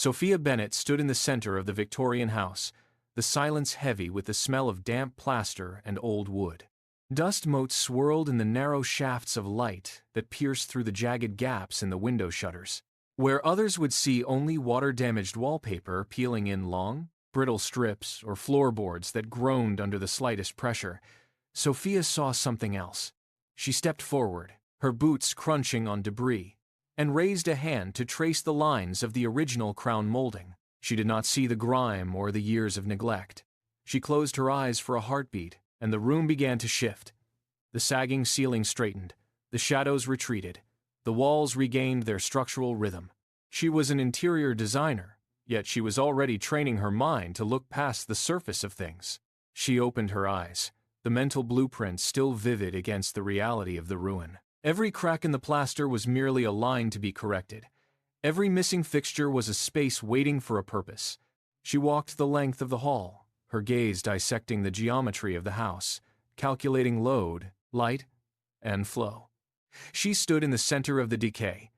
Sophia Bennett stood in the center of the Victorian house, the silence heavy with the smell of damp plaster and old wood. Dust motes swirled in the narrow shafts of light that pierced through the jagged gaps in the window shutters. Where others would see only water-damaged wallpaper peeling in long, brittle strips or floorboards that groaned under the slightest pressure, Sophia saw something else. She stepped forward, her boots crunching on debris, and raised a hand to trace the lines of the original crown molding. She did not see the grime or the years of neglect. She closed her eyes for a heartbeat, and the room began to shift. The sagging ceiling straightened, the shadows retreated, the walls regained their structural rhythm. She was an interior designer, yet she was already training her mind to look past the surface of things. She opened her eyes, the mental blueprint still vivid against the reality of the ruin. Every crack in the plaster was merely a line to be corrected. Every missing fixture was a space waiting for a purpose. She walked the length of the hall, her gaze dissecting the geometry of the house, calculating load, light, and flow. She stood in the center of the decay,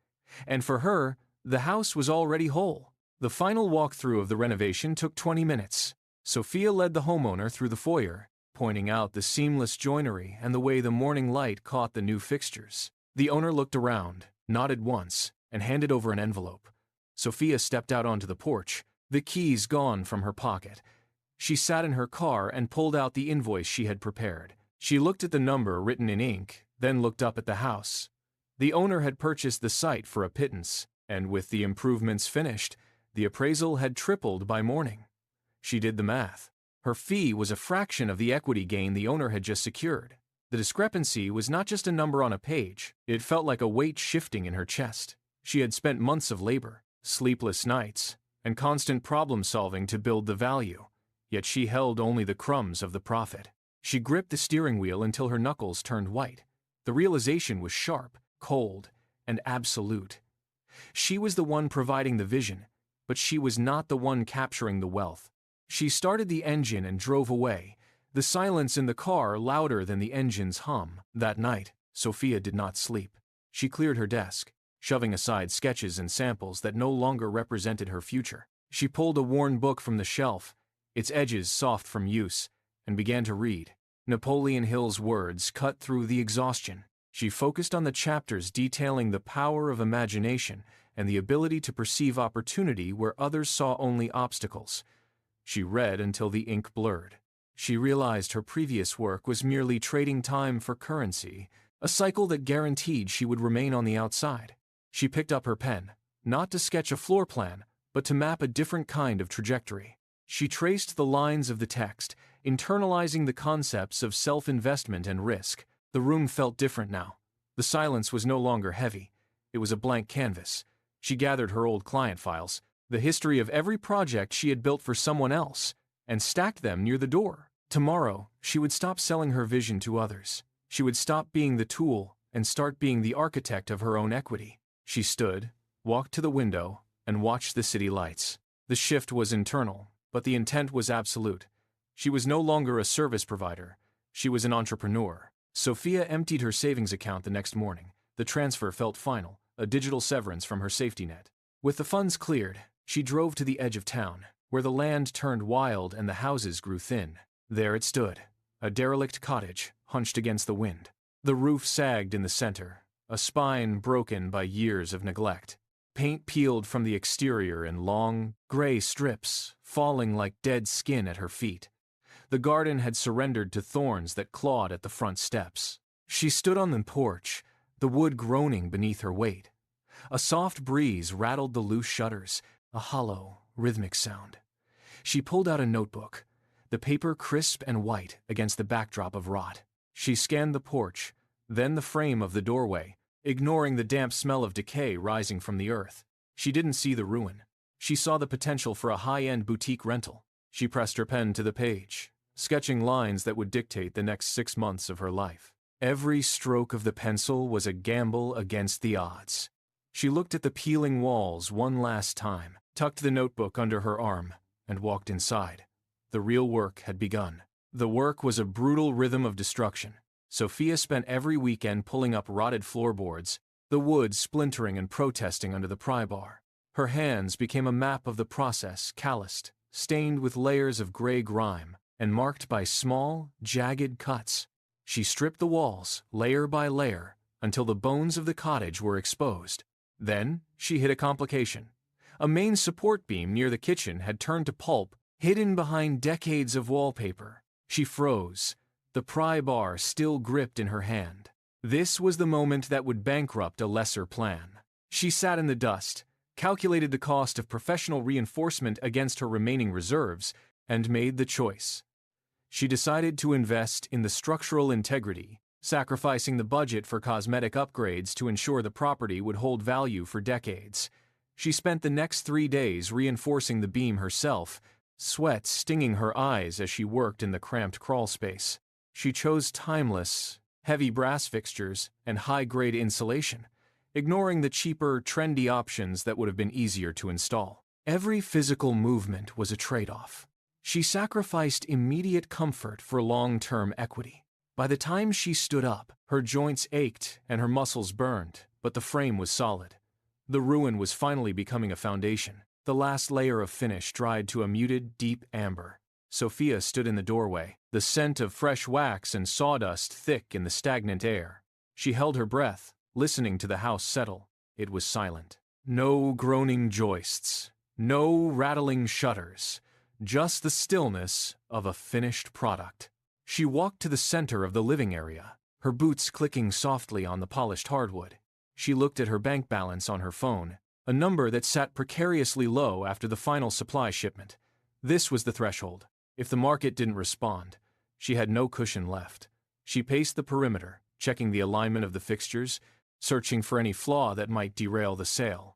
and for her, the house was already whole. The final walkthrough of the renovation took 20 minutes. Sophia led the homeowner through the foyer, pointing out the seamless joinery and the way the morning light caught the new fixtures. The owner looked around, nodded once, and handed over an envelope. Sophia stepped out onto the porch, the keys gone from her pocket. She sat in her car and pulled out the invoice she had prepared. She looked at the number written in ink, then looked up at the house. The owner had purchased the site for a pittance, and with the improvements finished, the appraisal had tripled by morning. She did the math. Her fee was a fraction of the equity gain the owner had just secured. The discrepancy was not just a number on a page, it felt like a weight shifting in her chest. She had spent months of labor, sleepless nights, and constant problem-solving to build the value, yet she held only the crumbs of the profit. She gripped the steering wheel until her knuckles turned white. The realization was sharp, cold, and absolute. She was the one providing the vision, but she was not the one capturing the wealth. She started the engine and drove away, the silence in the car louder than the engine's hum. That night, Sophia did not sleep. She cleared her desk, shoving aside sketches and samples that no longer represented her future. She pulled a worn book from the shelf, its edges soft from use, and began to read. Napoleon Hill's words cut through the exhaustion. She focused on the chapters detailing the power of imagination and the ability to perceive opportunity where others saw only obstacles. She read until the ink blurred. She realized her previous work was merely trading time for currency, a cycle that guaranteed she would remain on the outside. She picked up her pen, not to sketch a floor plan, but to map a different kind of trajectory. She traced the lines of the text, internalizing the concepts of self-investment and risk. The room felt different now. The silence was no longer heavy. It was a blank canvas. She gathered her old client files, the history of every project she had built for someone else, and stacked them near the door. Tomorrow, she would stop selling her vision to others. She would stop being the tool and start being the architect of her own equity. She stood, walked to the window, and watched the city lights. The shift was internal, but the intent was absolute. She was no longer a service provider. She was an entrepreneur. Sophia emptied her savings account the next morning. The transfer felt final, a digital severance from her safety net. With the funds cleared, she drove to the edge of town, where the land turned wild and the houses grew thin. There it stood, a derelict cottage, hunched against the wind. The roof sagged in the center, a spine broken by years of neglect. Paint peeled from the exterior in long, gray strips, falling like dead skin at her feet. The garden had surrendered to thorns that clawed at the front steps. She stood on the porch, the wood groaning beneath her weight. A soft breeze rattled the loose shutters, a hollow, rhythmic sound. She pulled out a notebook, the paper crisp and white against the backdrop of rot. She scanned the porch, then the frame of the doorway, ignoring the damp smell of decay rising from the earth. She didn't see the ruin. She saw the potential for a high-end boutique rental. She pressed her pen to the page, sketching lines that would dictate the next 6 months of her life. Every stroke of the pencil was a gamble against the odds. She looked at the peeling walls one last time, tucked the notebook under her arm, and walked inside. The real work had begun. The work was a brutal rhythm of destruction. Sophia spent every weekend pulling up rotted floorboards, the wood splintering and protesting under the pry bar. Her hands became a map of the process, calloused, stained with layers of gray grime, and marked by small, jagged cuts. She stripped the walls, layer by layer, until the bones of the cottage were exposed. Then, she hit a complication. A main support beam near the kitchen had turned to pulp, hidden behind decades of wallpaper. She froze, the pry bar still gripped in her hand. This was the moment that would bankrupt a lesser plan. She sat in the dust, calculated the cost of professional reinforcement against her remaining reserves, and made the choice. She decided to invest in the structural integrity, sacrificing the budget for cosmetic upgrades to ensure the property would hold value for decades. She spent the next 3 days reinforcing the beam herself, sweat stinging her eyes as she worked in the cramped crawl space. She chose timeless, heavy brass fixtures and high-grade insulation, ignoring the cheaper, trendy options that would have been easier to install. Every physical movement was a trade-off. She sacrificed immediate comfort for long-term equity. By the time she stood up, her joints ached and her muscles burned, but the frame was solid. The ruin was finally becoming a foundation. The last layer of finish dried to a muted, deep amber. Sophia stood in the doorway, the scent of fresh wax and sawdust thick in the stagnant air. She held her breath, listening to the house settle. It was silent. No groaning joists, no rattling shutters, just the stillness of a finished product. She walked to the center of the living area, her boots clicking softly on the polished hardwood. She looked at her bank balance on her phone, a number that sat precariously low after the final supply shipment. This was the threshold. If the market didn't respond, she had no cushion left. She paced the perimeter, checking the alignment of the fixtures, searching for any flaw that might derail the sale.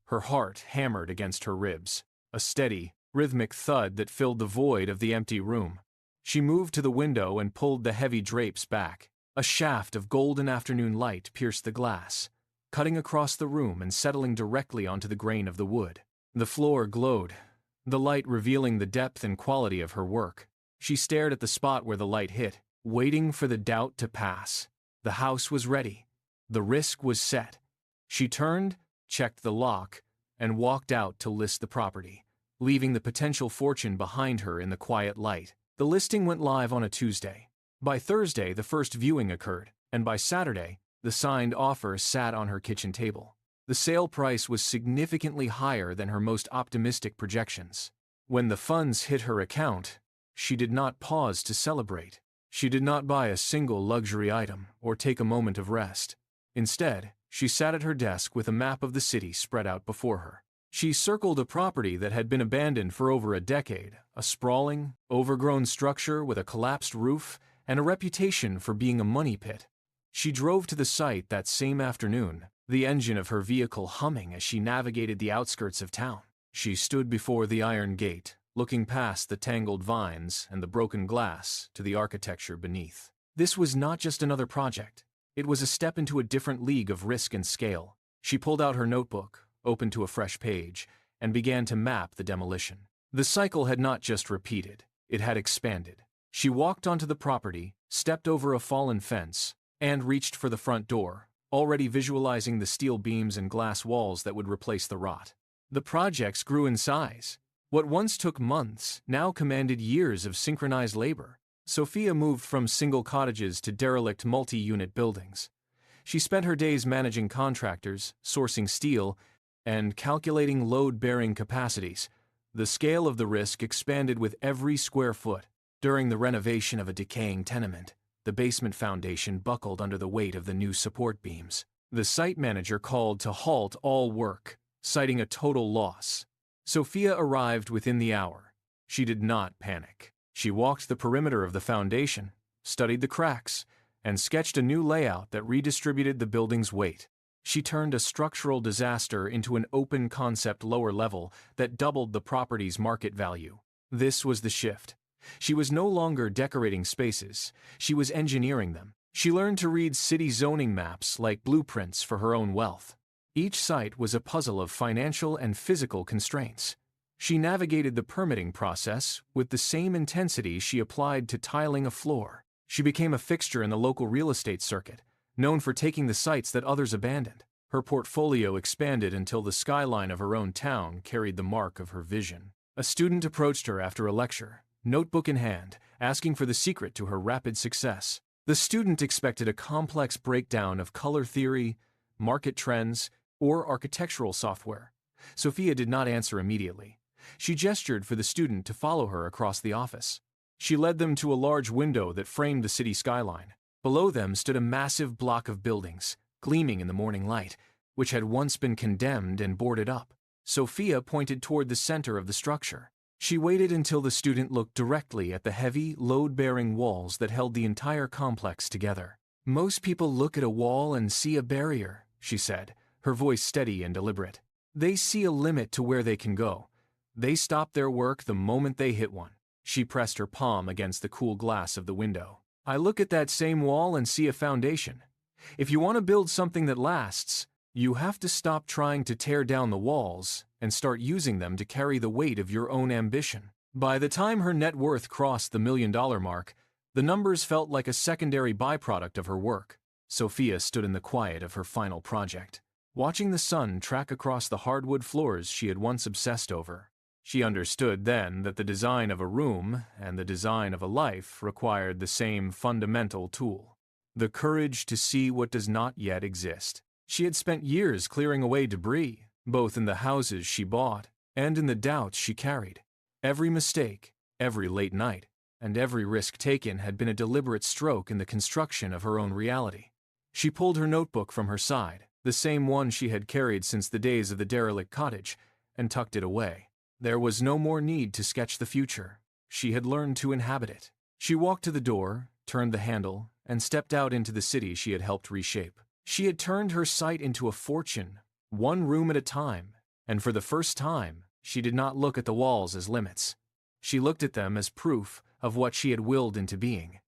Her heart hammered against her ribs, a steady, rhythmic thud that filled the void of the empty room. She moved to the window and pulled the heavy drapes back. A shaft of golden afternoon light pierced the glass, cutting across the room and settling directly onto the grain of the wood. The floor glowed, the light revealing the depth and quality of her work. She stared at the spot where the light hit, waiting for the doubt to pass. The house was ready. The risk was set. She turned, checked the lock, and walked out to list the property, leaving the potential fortune behind her in the quiet light. The listing went live on a Tuesday. By Thursday, the first viewing occurred, and by Saturday, the signed offer sat on her kitchen table. The sale price was significantly higher than her most optimistic projections. When the funds hit her account, she did not pause to celebrate. She did not buy a single luxury item or take a moment of rest. Instead, she sat at her desk with a map of the city spread out before her. She circled a property that had been abandoned for over a decade, a sprawling, overgrown structure with a collapsed roof and a reputation for being a money pit. She drove to the site that same afternoon, the engine of her vehicle humming as she navigated the outskirts of town. She stood before the iron gate, looking past the tangled vines and the broken glass to the architecture beneath. This was not just another project. It was a step into a different league of risk and scale. She pulled out her notebook, opened to a fresh page, and began to map the demolition. The cycle had not just repeated, it had expanded. She walked onto the property, stepped over a fallen fence, and reached for the front door, already visualizing the steel beams and glass walls that would replace the rot. The projects grew in size. What once took months now commanded years of synchronized labor. Sophia moved from single cottages to derelict multi-unit buildings. She spent her days managing contractors, sourcing steel, and calculating load-bearing capacities. The scale of the risk expanded with every square foot. During the renovation of a decaying tenement, the basement foundation buckled under the weight of the new support beams. The site manager called to halt all work, citing a total loss. Sophia arrived within the hour. She did not panic. She walked the perimeter of the foundation, studied the cracks, and sketched a new layout that redistributed the building's weight. She turned a structural disaster into an open concept lower level that doubled the property's market value. This was the shift. She was no longer decorating spaces, she was engineering them. She learned to read city zoning maps like blueprints for her own wealth. Each site was a puzzle of financial and physical constraints. She navigated the permitting process with the same intensity she applied to tiling a floor. She became a fixture in the local real estate circuit, known for taking the sites that others abandoned. Her portfolio expanded until the skyline of her own town carried the mark of her vision. A student approached her after a lecture, notebook in hand, asking for the secret to her rapid success. The student expected a complex breakdown of color theory, market trends, or architectural software. Sophia did not answer immediately. She gestured for the student to follow her across the office. She led them to a large window that framed the city skyline. Below them stood a massive block of buildings, gleaming in the morning light, which had once been condemned and boarded up. Sophia pointed toward the center of the structure. She waited until the student looked directly at the heavy, load-bearing walls that held the entire complex together. "Most people look at a wall and see a barrier," she said, her voice steady and deliberate. "They see a limit to where they can go. They stop their work the moment they hit one." She pressed her palm against the cool glass of the window. "I look at that same wall and see a foundation. If you want to build something that lasts, you have to stop trying to tear down the walls and start using them to carry the weight of your own ambition." By the time her net worth crossed the $1 million mark, the numbers felt like a secondary byproduct of her work. Sophia stood in the quiet of her final project, watching the sun track across the hardwood floors she had once obsessed over. She understood then that the design of a room and the design of a life required the same fundamental tool: the courage to see what does not yet exist. She had spent years clearing away debris, both in the houses she bought and in the doubts she carried. Every mistake, every late night, and every risk taken had been a deliberate stroke in the construction of her own reality. She pulled her notebook from her side, the same one she had carried since the days of the derelict cottage, and tucked it away. There was no more need to sketch the future. She had learned to inhabit it. She walked to the door, turned the handle, and stepped out into the city she had helped reshape. She had turned her sight into a fortune, one room at a time, and for the first time, she did not look at the walls as limits. She looked at them as proof of what she had willed into being.